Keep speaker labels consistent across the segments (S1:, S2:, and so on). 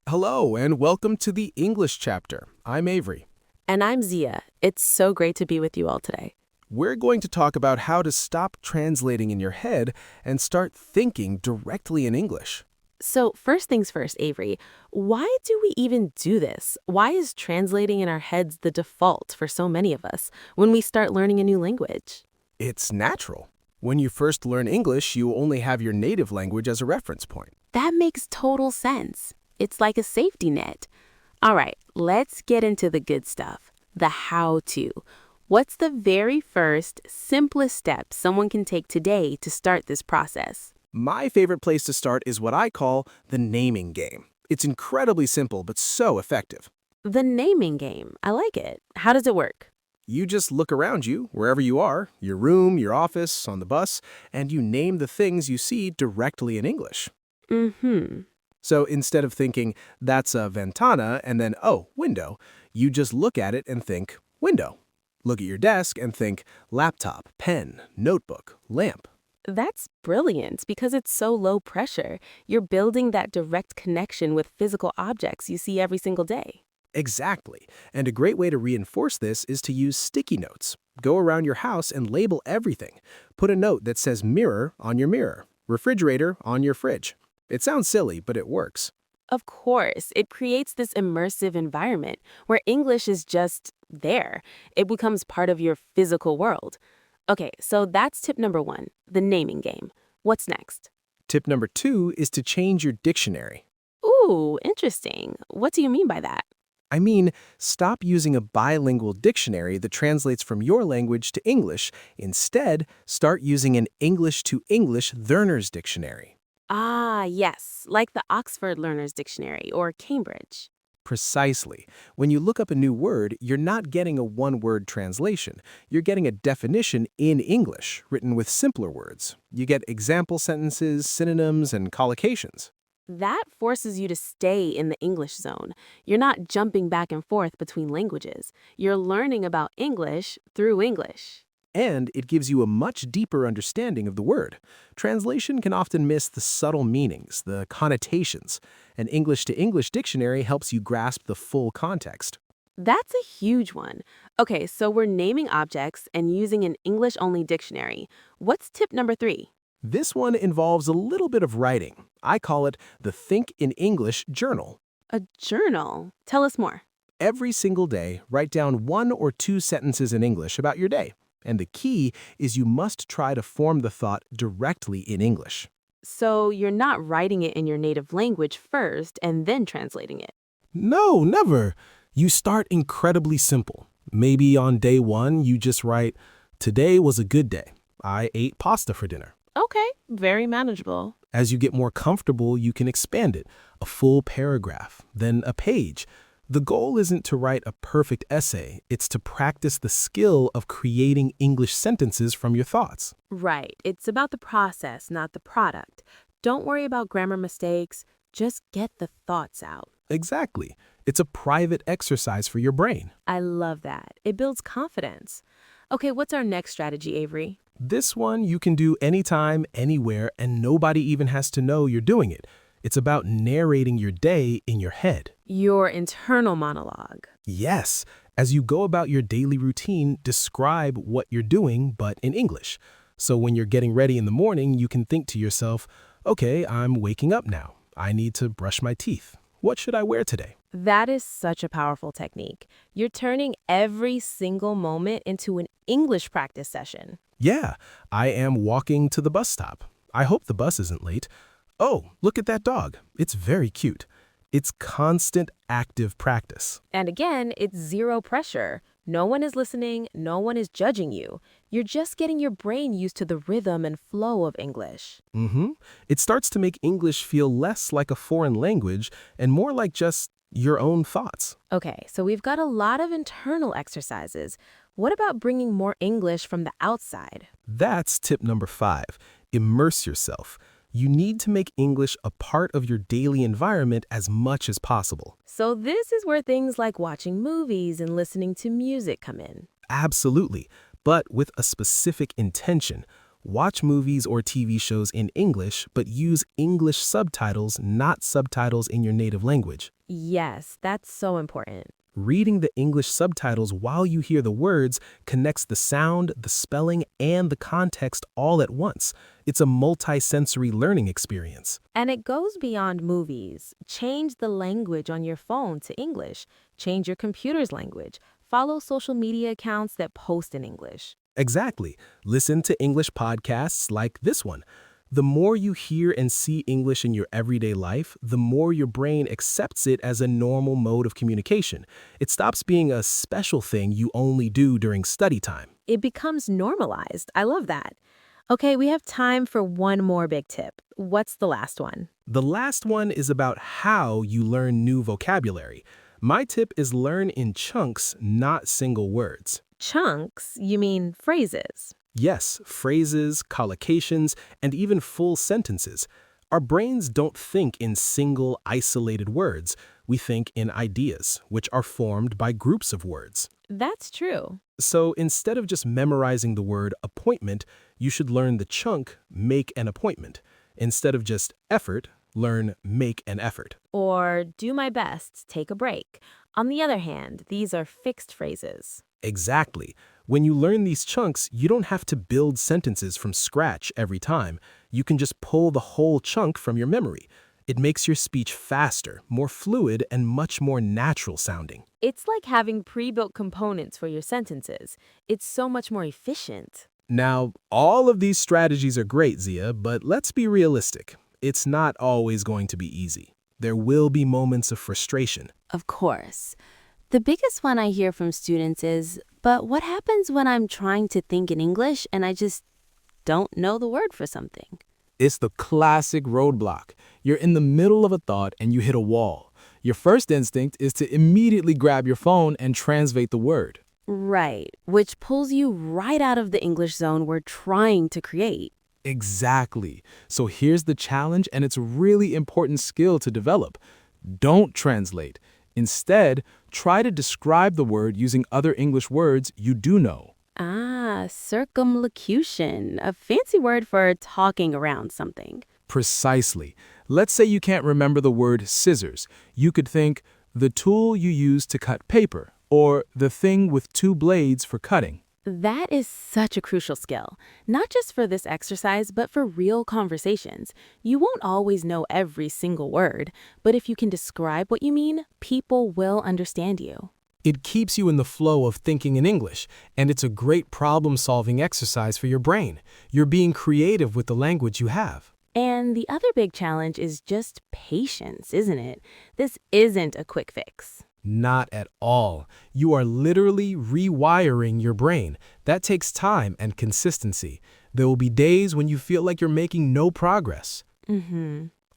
S1: Hello, and welcome to the English chapter. I'm Avery.
S2: And I'm Zia. It's so great to be with you all today.
S1: We're going to talk about how to stop translating in your head and start thinking directly in English.
S2: So, first things first, Avery, why do we even do this? Why is translating in our heads the default for so many of us when we start learning a new language?
S1: It's natural. When you first learn English, you only have your native language as a reference point.
S2: That makes total sense. It's like a safety net. All right, let's get into the good stuff, the how-to. What's the very first, simplest step someone can take today to start this process?
S1: My favorite place to start is what I call the naming game. It's incredibly simple, but so effective.
S2: The naming game. I like it. How does it work?
S1: You just look around you, wherever you are, your room, your office, on the bus, and you name the things you see directly in English.
S2: Mm-hmm.
S1: So instead of thinking, that's a ventana, and then, oh, window, you just look at it and think, window. Look at your desk and think, laptop, pen, notebook, lamp.
S2: That's brilliant because it's so low pressure. You're building that direct connection with physical objects you see every single day.
S1: Exactly. And a great way to reinforce this is to use sticky notes. Go around your house and label everything. Put a note that says mirror on your mirror, refrigerator on your fridge. It sounds silly, but it works.
S2: Of course, it creates this immersive environment where English is just there. It becomes part of your physical world. Okay, so that's tip number 1, the naming game. What's next?
S1: Tip number 2 is to change your dictionary.
S2: Ooh, interesting. What do you mean by that?
S1: I mean, stop using a bilingual dictionary that translates from your language to English. Instead, start using an English-to-English learner's dictionary.
S2: Ah, yes, like the Oxford Learner's Dictionary or Cambridge.
S1: Precisely. When you look up a new word, you're not getting a one-word translation. You're getting a definition in English, written with simpler words. You get example sentences, synonyms, and collocations.
S2: That forces you to stay in the English zone. You're not jumping back and forth between languages. You're learning about English through English.
S1: And it gives you a much deeper understanding of the word. Translation can often miss the subtle meanings, the connotations. An English-to-English dictionary helps you grasp the full context.
S2: That's a huge one. Okay, so we're naming objects and using an English-only dictionary. What's tip number 3?
S1: This one involves a little bit of writing. I call it the Think in English journal.
S2: A journal. Tell us more.
S1: Every single day, write down 1 or 2 sentences in English about your day. And the key is you must try to form the thought directly in English.
S2: So you're not writing it in your native language first and then translating it.
S1: No, never. You start incredibly simple. Maybe on day 1, you just write, today was a good day. I ate pasta for dinner.
S2: Okay, very manageable.
S1: As you get more comfortable, you can expand it, a full paragraph, then a page. The goal isn't to write a perfect essay, it's to practice the skill of creating English sentences from your thoughts.
S2: Right, it's about the process, not the product. Don't worry about grammar mistakes, just get the thoughts out.
S1: Exactly. It's a private exercise for your brain.
S2: I love that. It builds confidence. Okay, what's our next strategy, Avery?
S1: This one you can do anytime, anywhere, and nobody even has to know you're doing it. It's about narrating your day in your head.
S2: Your internal monologue.
S1: Yes. As you go about your daily routine, describe what you're doing, but in English. So when you're getting ready in the morning, you can think to yourself, okay, I'm waking up now. I need to brush my teeth. What should I wear today?
S2: That is such a powerful technique. You're turning every single moment into an English practice session.
S1: Yeah, I am walking to the bus stop. I hope the bus isn't late. Oh, look at that dog. It's very cute. It's constant active practice.
S2: And again, it's zero pressure. No one is listening. No one is judging you. You're just getting your brain used to the rhythm and flow of English.
S1: It starts to make English feel less like a foreign language and more like just your own thoughts.
S2: Okay, so we've got a lot of internal exercises. What about bringing more English from the outside?
S1: That's tip number 5. Immerse yourself. You need to make English a part of your daily environment as much as possible.
S2: So this is where things like watching movies and listening to music come in.
S1: Absolutely, but with a specific intention. Watch movies or TV shows in English, but use English subtitles, not subtitles in your native language.
S2: Yes, that's so important.
S1: Reading the English subtitles while you hear the words connects the sound, the spelling, and the context all at once. It's a multi-sensory learning experience.
S2: And it goes beyond movies. Change the language on your phone to English. Change your computer's language. Follow social media accounts that post in English.
S1: Exactly. Listen to English podcasts like this one. The more you hear and see English in your everyday life, the more your brain accepts it as a normal mode of communication. It stops being a special thing you only do during study time.
S2: It becomes normalized. I love that. Okay, we have time for one more big tip. What's the last one?
S1: The last one is about how you learn new vocabulary. My tip is learn in chunks, not single words.
S2: Chunks? You mean phrases?
S1: Yes, phrases, collocations, and even full sentences. Our brains don't think in single, isolated words. We think in ideas, which are formed by groups of words.
S2: That's true.
S1: So instead of just memorizing the word appointment, you should learn the chunk, make an appointment. Instead of just effort, learn make an effort.
S2: Or do my best, take a break. On the other hand, these are fixed phrases.
S1: Exactly. When you learn these chunks, you don't have to build sentences from scratch every time. You can just pull the whole chunk from your memory. It makes your speech faster, more fluid, and much more natural sounding.
S2: It's like having pre-built components for your sentences. It's so much more efficient.
S1: Now, all of these strategies are great, Zia, but let's be realistic. It's not always going to be easy. There will be moments of frustration.
S2: Of course. The biggest one I hear from students is, but what happens when I'm trying to think in English and I just don't know the word for something?
S3: It's the classic roadblock. You're in the middle of a thought and you hit a wall. Your first instinct is to immediately grab your phone and translate the word.
S2: Right, which pulls you right out of the English zone we're trying to create.
S3: Exactly. So here's the challenge, and it's a really important skill to develop. Don't translate. Instead, try to describe the word using other English words you do know.
S2: Circumlocution, a fancy word for talking around something.
S3: Precisely. Let's say you can't remember the word scissors. You could think, the tool you use to cut paper, or the thing with two blades for cutting.
S2: That is such a crucial skill, not just for this exercise, but for real conversations. You won't always know every single word, but if you can describe what you mean, people will understand you.
S3: It keeps you in the flow of thinking in English, and it's a great problem-solving exercise for your brain. You're being creative with the language you have.
S2: And the other big challenge is just patience, isn't it? This isn't a quick fix.
S3: Not at all. You are literally rewiring your brain. That takes time and consistency. There will be days when you feel like you're making no progress.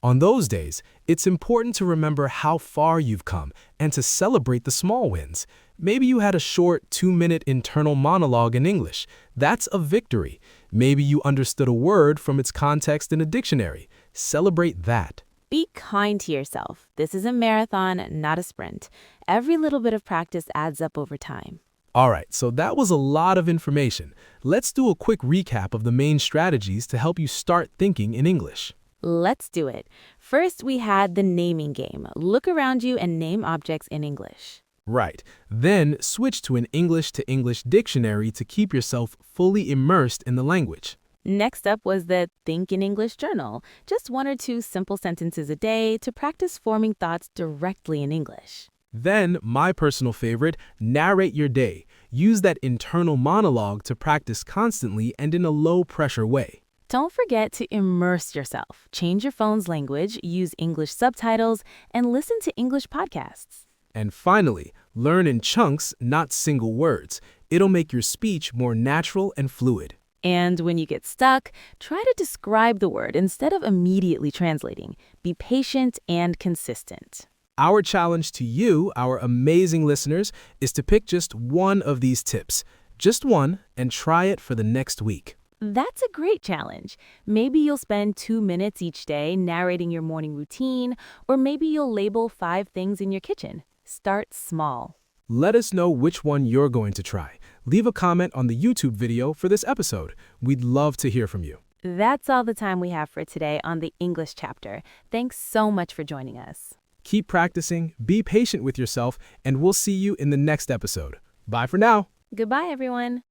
S3: On those days, it's important to remember how far you've come and to celebrate the small wins. Maybe you had a short 2-minute internal monologue in English. That's a victory. Maybe you understood a word from its context in a dictionary. Celebrate that.
S2: Be kind to yourself. This is a marathon, not a sprint. Every little bit of practice adds up over time.
S3: All right, so that was a lot of information. Let's do a quick recap of the main strategies to help you start thinking in English.
S2: Let's do it. First, we had the naming game. Look around you and name objects in English.
S3: Right. Then switch to an English-to-English dictionary to keep yourself fully immersed in the language.
S2: Next up was the Think in English journal. Just 1 or 2 simple sentences a day to practice forming thoughts directly in English.
S3: Then, my personal favorite, narrate your day. Use that internal monologue to practice constantly and in a low-pressure way.
S2: Don't forget to immerse yourself. Change your phone's language, use English subtitles, and listen to English podcasts.
S3: And finally, learn in chunks, not single words. It'll make your speech more natural and fluid.
S2: And when you get stuck, try to describe the word instead of immediately translating. Be patient and consistent.
S3: Our challenge to you, our amazing listeners, is to pick just one of these tips. Just one, and try it for the next week.
S2: That's a great challenge. Maybe you'll spend 2 minutes each day narrating your morning routine, or maybe you'll label 5 things in your kitchen. Start small.
S3: Let us know which one you're going to try. leave a comment on the YouTube video for this episode. We'd love to hear from you.
S2: That's all the time we have for today on the English chapter. Thanks so much for joining us.
S3: Keep practicing, be patient with yourself, and we'll see you in the next episode. Bye for now.
S2: Goodbye, everyone.